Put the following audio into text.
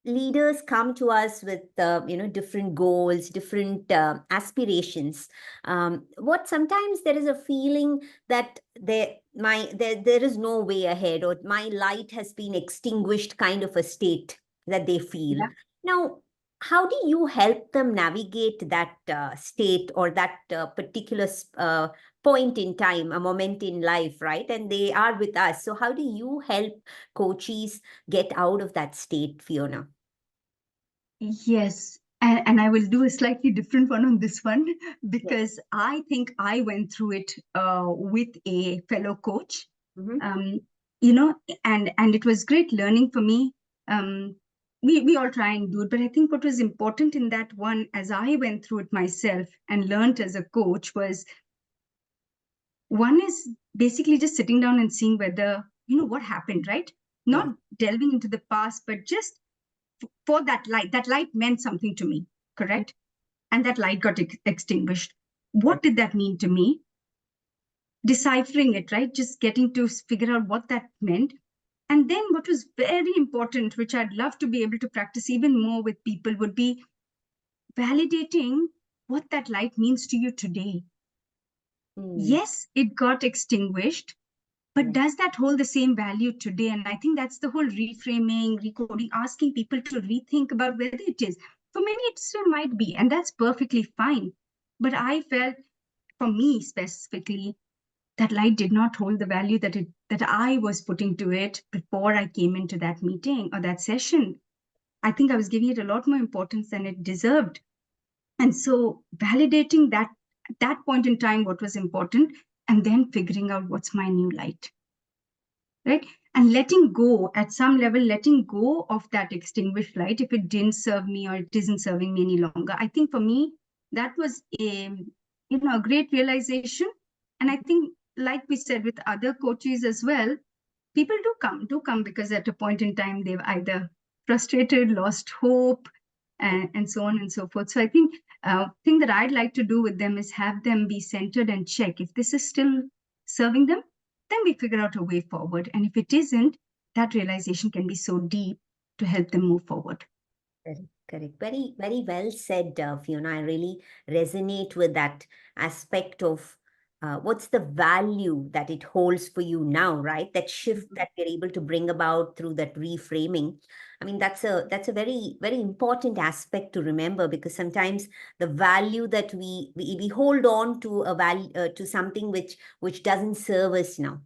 leaders come to us with different goals, different aspirations. What sometimes there is a feeling that there is no way ahead, or my light has been extinguished, kind of a state that they feel. Yeah. Now, how do you help them navigate that state, or that particular point in time, a moment in life, right? And they are with us. So how do you help coaches get out of that state, Fiona? Yes. And I will do a slightly different one on this one because I think I went through it with a fellow coach. Mm-hmm. Um, and it was great learning for me. We all try and do it, but I think what was important in that one, as I went through it myself and learned as a coach, was one is basically just sitting down and seeing whether, what happened, right? Not delving into the past, but just for that light meant something to me, correct? And that light got extinguished. What did that mean to me? Deciphering it, right? Just getting to figure out what that meant. And then what was very important, which I'd love to be able to practice even more with people, would be validating what that light means to you today. Yes, it got extinguished, but does that hold the same value today? And I think that's the whole reframing, recoding, asking people to rethink about whether it is. For many, it still might be, and that's perfectly fine. But I felt, for me specifically, that light did not hold the value that I was putting to it before I came into that meeting or that session. I think I was giving it a lot more importance than it deserved. And so validating that at that point in time, what was important, and then figuring out what's my new light. Right? And letting go, at some level, letting go of that extinguished light if it didn't serve me or it isn't serving me any longer. I think for me, that was a great realization. And I think, like we said with other coaches as well, people do come because at a point in time they've either frustrated, lost hope, and so on and so forth. So I think thing that I'd like to do with them is have them be centered and check if this is still serving them, then we figure out a way forward. And if it isn't, that realization can be so deep to help them move forward. Correct. Very, very well said, Fiona. I really resonate with that aspect of what's the value that it holds for you now, right? That shift that we're able to bring about through that reframing. I mean, that's a very, very important aspect to remember, because sometimes the value that we hold on to a value to something which doesn't serve us now.